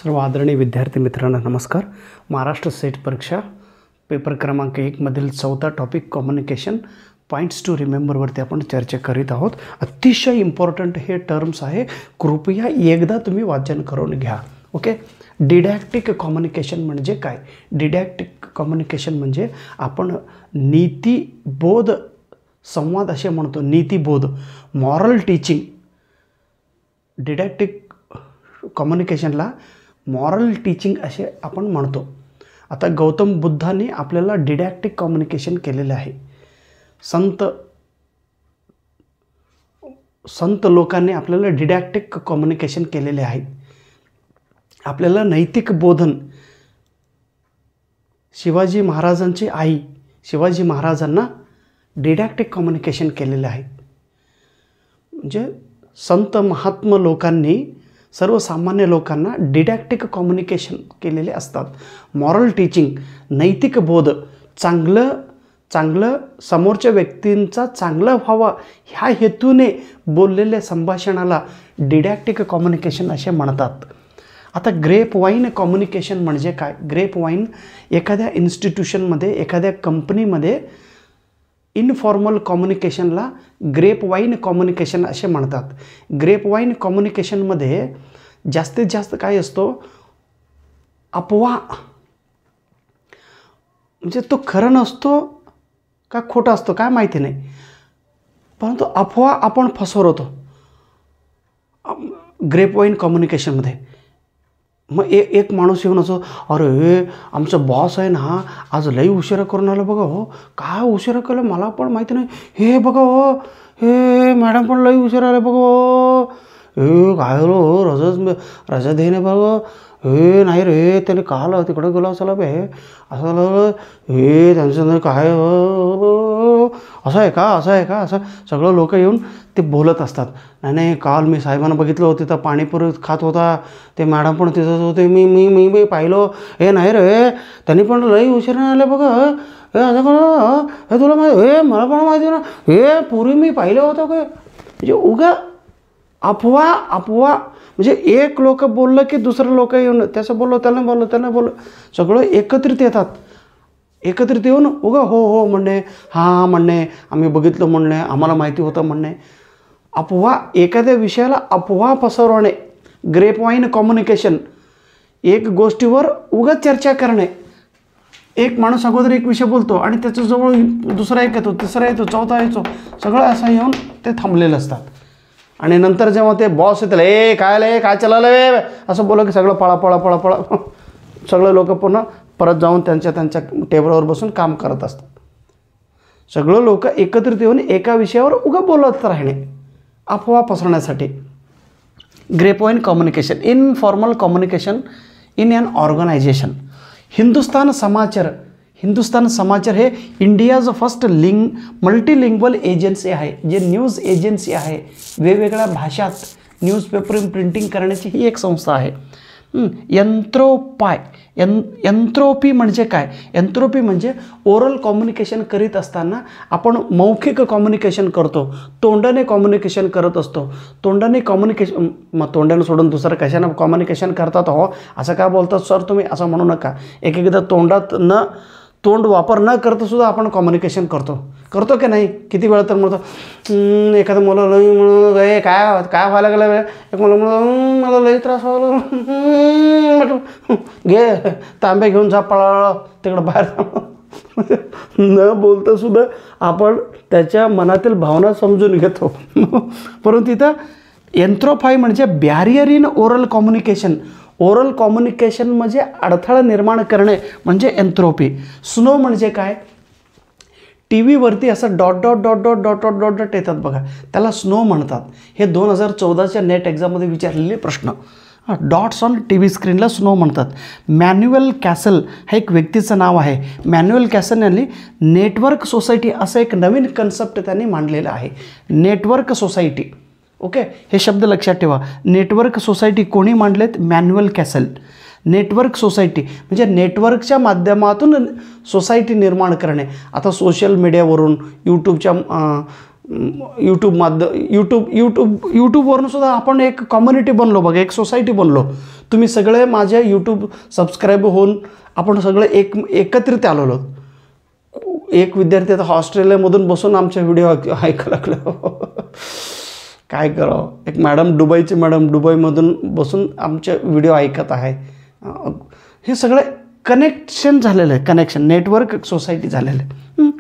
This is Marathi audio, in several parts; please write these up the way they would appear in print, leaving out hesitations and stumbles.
सर्व आदरणीय विद्यार्थी मित्रांनो नमस्कार. महाराष्ट्र सेट परीक्षा पेपर क्रमांक 1 मधील 4था टॉपिक कम्युनिकेशन पॉइंट्स टू रिमेंबरवरती आपण चर्चा करीत आहोत. अतिशय इम्पॉर्टंट हे टर्म्स आहे, कृपया एकदा तुम्ही वाचन करून घ्या. ओके. डिडॅक्टिक कम्युनिकेशन म्हणजे काय? डिडॅक्टिक कम्युनिकेशन म्हणजे आपण नीतिबोध संवाद असे म्हणतो. नीतिबोध, मॉरल टीचिंग. डिडॅक्टिक कम्युनिकेशनला मॉरल टीचिंग असे आपण म्हणतो. आता गौतम बुद्धांनी आपल्याला डिडॅक्टिक कम्युनिकेशन केलेलं आहे. संत लोकांनी आपल्याला डिडॅक्टिक कम्युनिकेशन केलेले आहे. आपल्याला नैतिक बोधन, शिवाजी महाराजांची आई शिवाजी महाराजांना डिडॅक्टिक कम्युनिकेशन केलेले आहे. म्हणजे संत महात्मा लोकांनी सर्वसामान्य लोकांना डिडॅक्टिक कम्युनिकेशन केलेले असतात. मॉरल टीचिंग, नैतिक बोध, चांगलं समोरच्या व्यक्तींचा चांगला व्हावा ह्या हेतूने बोललेल्या संभाषणाला डिडॅक्टिक कम्युनिकेशन असे म्हणतात. आता ग्रेप वाईन कम्युनिकेशन म्हणजे काय? ग्रेप वाईन एखाद्या इन्स्टिट्यूशनमध्ये, एखाद्या कंपनीमध्ये इनफॉर्मल कम्युनिकेशनला ग्रेप वाईन कम्युनिकेशन असे म्हणतात. ग्रेप वाईन कम्युनिकेशनमध्ये जास्तीत जास्त काय असतो? अफवा. म्हणजे तो खरं नसतो का खोटा असतो काय माहिती नाही, परंतु अफवा आपण पसरवतो ग्रेप वाईन कम्युनिकेशनमध्ये. मग एक माणूस येऊन असं, अरे आमचं बॉस आहे ना आज लई उशिरा करून आलं बघा हो. काय उशिरा केलं मला पण माहिती नाही. हे बघा हो, हे मॅडम पण लई उशिरा आले बघा हो. हे काय हो, रजा देणे बघा. हे नाही रे, त्याने काल तिकडं गेलो असायला बे, असं हे त्यांचं काय असं आहे का असं सगळं लोक येऊन ते बोलत असतात. नाही काल मी साहेबांना बघितलं होतं, तिथं पाणीपुरी खात होता ते मॅडम पण तिथंच होते, मी पाहिलं. हे नाही रे, त्यांनी पण लई उशिरा आले बघा. हे असं करा, हे तुला माहिती, हे मला पण माहिती ना, हे पूर्वी मी पाहिलं होतं काय. म्हणजे उगा अफवा. म्हणजे एक लोक बोललं की दुसरं लोक येऊन त्याचं बोललो, त्यांना बोललो, सगळं एकत्रित येतात. एकत्रित येऊन उगा हो म्हणणे, हां म्हणणे, आम्ही बघितलं म्हणणे, आम्हाला माहिती होतं म्हणणे. अफवा, एखाद्या विषयाला अफवा पसरवणे. ग्रेप वाईन कम्युनिकेशन, एक गोष्टीवर उगाच चर्चा करणे. एक माणूस अगोदर एक विषय बोलतो आणि त्याच्याजवळ दुसरा एक येतो, तिसरा येतो, चौथा येतो, सगळं असं येऊन ते थांबलेलं असतात. आणि नंतर जेव्हा ते बॉस येतील, काय चाललं असं बोललं की सगळं पळा सगळे लोक पुन्हा परत जाऊन त्यांच्या टेबलवर बसून काम करत असतात. सगळं लोक एकत्रित येऊन एका विषयावर उगा बोलत राहणे, अफवा पसरण्यासाठी. Grape wine communication, informal communication in an organization. Hindustan Samachar हे इंडियाज फर्स्ट मल्टीलिंग्वल एजन्सी आहे, जे न्यूज एजन्सी आहे. वेगवेगळ्या भाषात न्यूजपेपर प्रिंटिंग करण्याची ही एक संस्था आहे. एन्थ्रोपी म्हणजे काय? एन्थ्रोपी म्हणजे ओरल कम्युनिकेशन करीत असताना आपण मौखिक कम्युनिकेशन करतो, तोंडाने कम्युनिकेशन करत असतो. तोंडाने कम्युनिकेशन, मग तोंडाने सोडून दुसरं कशाने कम्युनिकेशन करतात हो असं काय बोलतात सर तुम्ही, असं म्हणू नका. एकदा तोंड वापर न करता सुद्धा आपण कम्युनिकेशन करतो की नाही? किती वेळा तर म्हणतो, एखादं मुलं लई म्हणून काय व्हायला गेलं, एक मुलं म्हणून मला लई त्रास व्हायला, घे तांबे घेऊन जा पळा तिकडं बाहेर. न बोलता सुद्धा आपण त्याच्या मनातील भावना समजून घेतो. परंतु तिथं एन्थ्रोफाई म्हणजे barrier in oral communication. Oral communication म्हणजे अडथळा निर्माण करणे म्हणजे एन्थ्रोपी. स्नो म्हणजे काय? टी व्हीवरती असं डॉट येतात बघा, त्याला स्नो म्हणतात. हे 2014च्या नेट एक्झाममध्ये विचारलेले प्रश्न. डॉट्स ऑन टी व्ही स्क्रीनला स्नो म्हणतात. मॅन्युअल कॅसल हे एक व्यक्तीचं नाव आहे. मॅन्युअल कॅसल यांनी नेटवर्क सोसायटी असं एक नवीन कन्सेप्ट त्यांनी मांडलेलं आहे. Network society. ओके, हे शब्द लक्षात ठेवा. नेटवर्क सोसायटी कोणी मांडलेत? Manuel Castells. नेटवर्क सोसायटी म्हणजे नेटवर्कच्या माध्यमातून सोसायटी निर्माण करणे. आता सोशल मीडियावरून, यूट्यूबच्या यूट्यूबवरून सुद्धा आपण एक कम्युनिटी बनलो बघा, एक सोसायटी बनलो. तुम्ही सगळे माझ्या यूट्यूब सबस्क्राईब होऊन आपण सगळे एकत्रित आलेलो. एक विद्यार्थी आता ऑस्ट्रेलियामधून बसून आमच्या व्हिडिओ ऐकायला लागलो. काय करावं. एक मॅडम दुबईमधून बसून आमच्या व्हिडिओ ऐकत आहे. हे सगळे कनेक्शन झालेलं आहे, कनेक्शन नेटवर्क सोसायटी झालेलं आहे.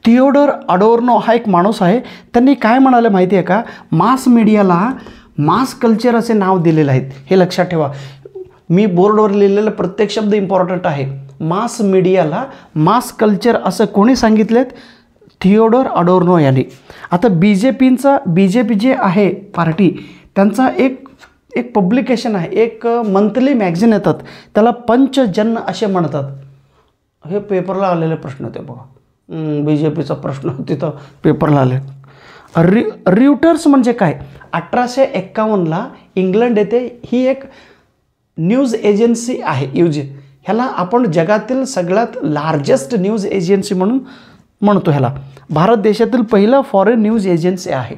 थिओडोर अडोर्नो हा एक माणूस आहे. त्यांनी काय म्हणाले माहिती आहे का, मास मीडियाला मास कल्चर असे नाव दिलेले आहेत. हे लक्षात ठेवा. मी बोर्डवर लिहिलेलं प्रत्येक शब्द इम्पॉर्टंट आहे. मास मीडियाला मास कल्चर असं कोणी सांगितलेत? थिओडोर अडोर्नो यांनी. आता BJP जे आहे पार्टी, त्यांचा एक पब्लिकेशन आहे, एक मंथली मॅगझिन येतात, त्याला पंचजन असे म्हणतात. हे पेपरला आलेले प्रश्न होते बघा. BJPचा प्रश्न तिथं पेपरला आले. रिउटर्स म्हणजे काय? 1851ला इंग्लंड येथे ही एक न्यूज एजन्सी आहे. ह्याला आपण जगातील सगळ्यात लार्जेस्ट न्यूज एजन्सी म्हणून म्हणतो. ह्याला भारत देशातील पहिला फॉरेन न्यूज एजन्सी आहे.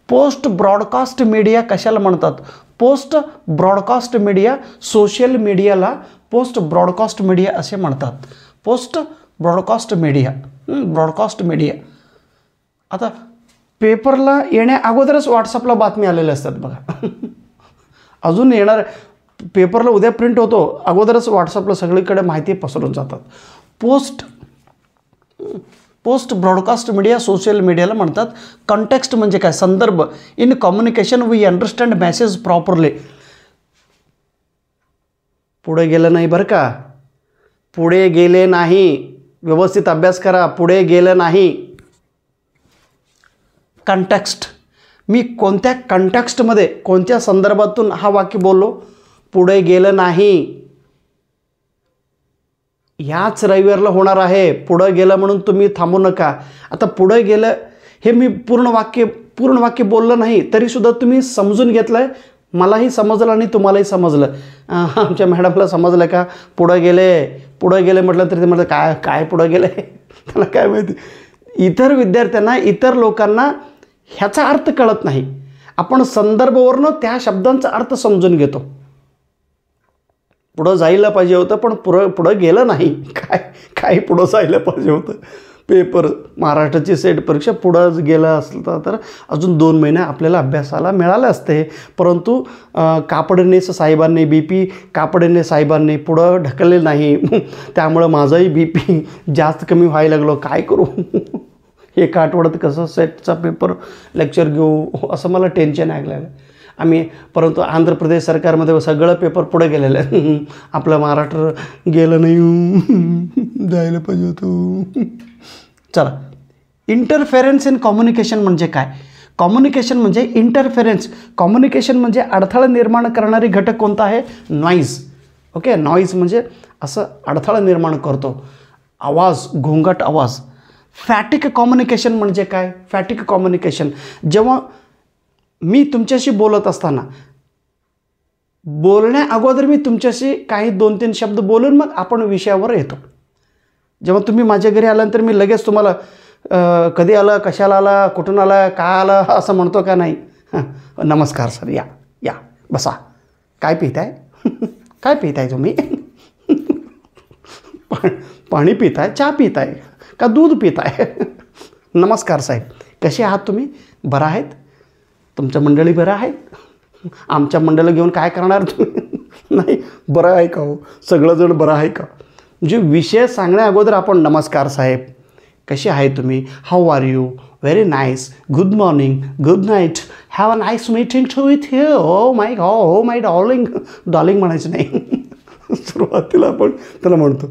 पोस्ट ब्रॉडकास्ट मीडिया कशाला म्हणतात? पोस्ट ब्रॉडकास्ट मीडिया, सोशल मीडियाला पोस्ट ब्रॉडकास्ट मीडिया असे म्हणतात. Post broadcast media. आता पेपरला येण्या अगोदरच व्हॉट्सअपला बातमी आलेल्या असतात बघा. अजून येणार पेपरला उद्या प्रिंट होतो, अगोदरच व्हॉट्सअपला सगळीकडे माहिती पसरून जातात. पोस्ट ब्रॉडकास्ट मीडिया सोशल मीडियाला म्हणतात. कॉन्टेक्स्ट म्हणजे काय? संदर्भ. In communication we understand message properly. पुढे गेलं नाही बरं का, पुढे गेले नाही. व्यवस्थित अभ्यास करा. पुढे गेलं नाही. कंटेक्स्ट. मी कोणत्या कंटेक्स्टमध्ये, कोणत्या संदर्भातून हा वाक्य बोललो? पुढे गेलं नाही. ह्याच रविवारला होणार आहे. पुढं गेलं म्हणून तुम्ही थांबू नका. आता पुढं गेलं हे मी पूर्ण वाक्य बोललं नाही तरीसुद्धा तुम्ही समजून घेतलं आहे. मलाही समजलं आणि तुम्हालाही समजलं. आमच्या मॅडमला समजलं का पुढं गेले म्हटलं तरी ते म्हटलं काय पुढं गेले, त्याला काय माहिती. इतर विद्यार्थ्यांना, इतर लोकांना ह्याचा अर्थ कळत नाही. आपण संदर्भावरनं त्या शब्दांचा अर्थ समजून घेतो. पुढं जायला पाहिजे होतं पण पुढं गेलं नाही. काय पुढं जायला पाहिजे होतं. पेपर महाराष्ट्राची सेट परीक्षा पुढं गेलं असलं तर अजून 2 महिने आपल्याला अभ्यासाला मिळाले असते. परंतु कापडणे साहेबांनी पुढं ढकलले नाही. त्यामुळं माझाही BP जास्त कमी व्हायला लागलो. काय करू. एका आठवड्यात कसं सेटचा पेपर लेक्चर घेऊ असं मला टेन्शन लागलं. परंतु आंध्र प्रदेश सरकारमध्ये सगळं पेपर पुढे गेलेलं आहे. आपलं महाराष्ट्र गेलं नाही, जायला पाहिजे होतं. चला, इंटरफेरन्स इन कम्युनिकेशन म्हणजे काय? कम्युनिकेशन म्हणजे इंटरफेरन्स. कम्युनिकेशन म्हणजे अडथळा निर्माण करणारी घटक कोणता आहे? नॉईज. ओके, नॉईज म्हणजे असं अडथळा निर्माण करतो. आवाज, घोंगाट आवाज. फॅटिक कम्युनिकेशन म्हणजे काय? फॅटिक कम्युनिकेशन जेव्हा मी तुमच्याशी बोलत असताना, बोलण्या अगोदर मी तुमच्याशी काही 2-3 शब्द बोलून मग आपण विषयावर येतो. जेव्हा तुम्ही माझ्या घरी आल्यानंतर मी लगेच तुम्हाला कधी आला, कशाला आला, कुठून आला, काय आला असं म्हणतो का? नाही. नमस्कार सर, या बसा. काय पिताय? काय पिताय तुम्ही? पाणी पिताय, चहा पिताय का दूध पिताय? नमस्कार साहेब, कसे आहात तुम्ही? बरं आहेत? तुमच्या मंडळी बरं आहेत? आमच्या मंडळीला घेऊन काय करणार तुम्ही? नाही, बरं आहे का हो? सगळंजण बरं आहे का? म्हणजे विषय सांगण्या अगोदर आपण नमस्कार साहेब, कसे आहे तुम्ही? How are you? Very nice. Good morning, good night, have a nice meeting to with you. Oh my god, oh my darling म्हणायचं नाही. सुरुवातीला आपण त्याला म्हणतो.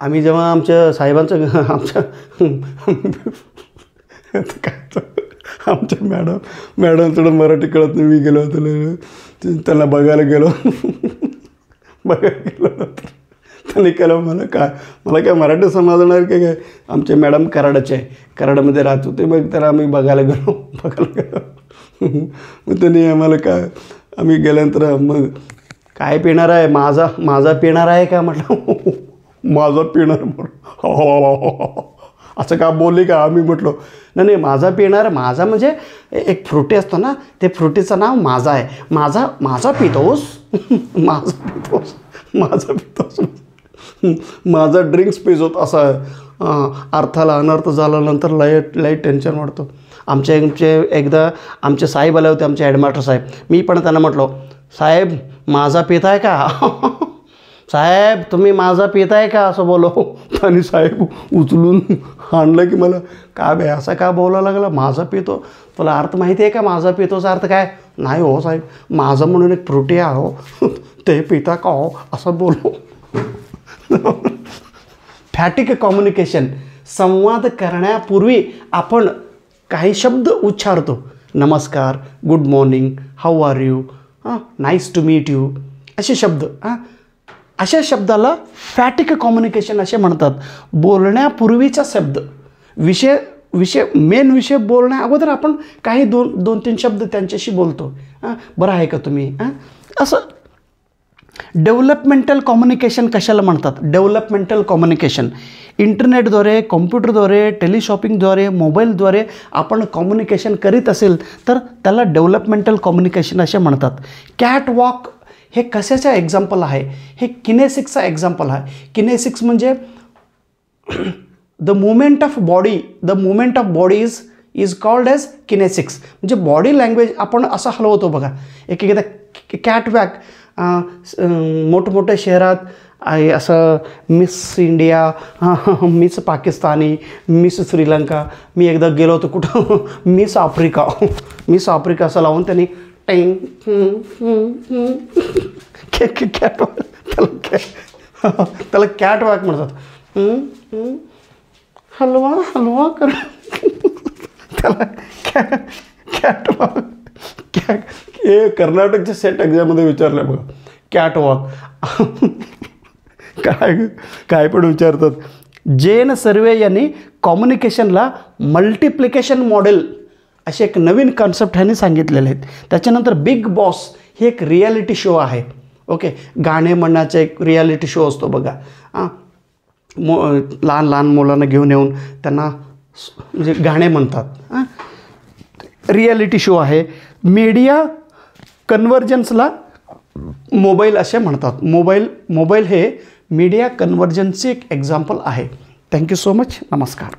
आम्ही जेव्हा आमच्या साहेबांचं आमच्या मॅडम थोडं मराठी कळत नाही. मी गेलो त्यांना बघायला गेलो नंतर त्यांनी केलं मला काय मराठी समजणार काय? आमचे मॅडम कराडमध्ये राहत होते. मग त्याला आम्ही बघायला गेलो. मग त्यांनी आम्हाला आम्ही गेल्यानंतर मग काय पिणार आहे? माझा पिणार आहे का म्हटलं. माझा पिणार म्हणून असं का बोलली का? आम्ही म्हटलो नाही नाही, माझा पिणार, माझा म्हणजे एक फ्रुटी असतो ना, ते फ्रुटीचं नाव माझा आहे. माझा पितोस माझा पितोस माझा पितोस माझा ड्रिंक्स पिजोत, असं अर्थाला अनर्थ झाल्यानंतर लय टेन्शन वाढतो. एकदा आमचे साहेब आले होते, आमचे हेडमास्टर साहेब. मी पण त्यांना म्हटलो, साहेब माझा पिताय का? साहेब तुम्ही माझा पिताय का, असं बोलो. आणि साहेब उचलून आणलं की मला, का बे असं का बोलायला लागला? माझा पितो, तुला अर्थ माहिती आहे का माझा पितोचा अर्थ काय? नाही हो साहेब, माझं म्हणून एक फ्रुटी आहे हो, ते पिता का हो, असं बोलो. फॅटिक कम्युनिकेशन, संवाद करण्यापूर्वी आपण काही शब्द उच्चारतो. नमस्कार, good morning, how are you, nice to meet you, असे शब्द. अशा शब्दाला फॅटिक कम्युनिकेशन असे म्हणतात. बोलण्यापूर्वीचा शब्द, मेन विषय बोलण्या अगोदर आपण काही दोन तीन शब्द त्यांच्याशी बोलतो. बरं आहे का तुम्ही, असं. डेव्हलपमेंटल कम्युनिकेशन कशाला म्हणतात? डेव्हलपमेंटल कम्युनिकेशन इंटरनेटद्वारे, कॉम्प्युटरद्वारे, टेलिशॉपिंगद्वारे, मोबाईलद्वारे आपण कम्युनिकेशन करीत असेल तर त्याला डेव्हलपमेंटल कम्युनिकेशन असे म्हणतात. कॅट वॉक हे कशाचा एक्झाम्पल आहे? हे किनेसिक्सचा एक्झाम्पल आहे. किनेसिक्स म्हणजे the movement of body is called as kinesics. म्हणजे बॉडी लँग्वेज आपण असं हलवतो बघा. एकदा कॅट वॅक मोठमोठ्या शहरात आहे, असं Miss India, Miss Pakistani, Miss Sri Lanka. मी एकदा गेलो होतो कुठं, मिस आफ्रिका असं लावून त्यांनी टेंग त्याला कॅट वॅक म्हणतात. हलवा कर त्याला कॅट वॉक. हे कर्नाटकच्या सेट एक्झाममध्ये विचारलं बघा, कॅट वॉक. काय पण विचारतात. जेन सर्वे यांनी कम्युनिकेशनला मल्टिप्लिकेशन मॉडेल असे एक नवीन कॉन्सेप्ट ह्यांनी सांगितलेले आहेत. त्याच्यानंतर बिग बॉस हे एक रियालिटी शो आहे. ओके, गाणे म्हणण्याचा एक रियालिटी शो असतो बघा. लहान मुलांना घेऊन येऊन त्यांना म्हणजे गाणे म्हणतात. रियालिटी शो आहे. मीडिया कन्व्हर्जन्सला मोबाईल असे म्हणतात. मोबाईल हे मीडिया कन्व्हर्जन्सचे एक एक्झाम्पल आहे. Thank you so much. नमस्कार.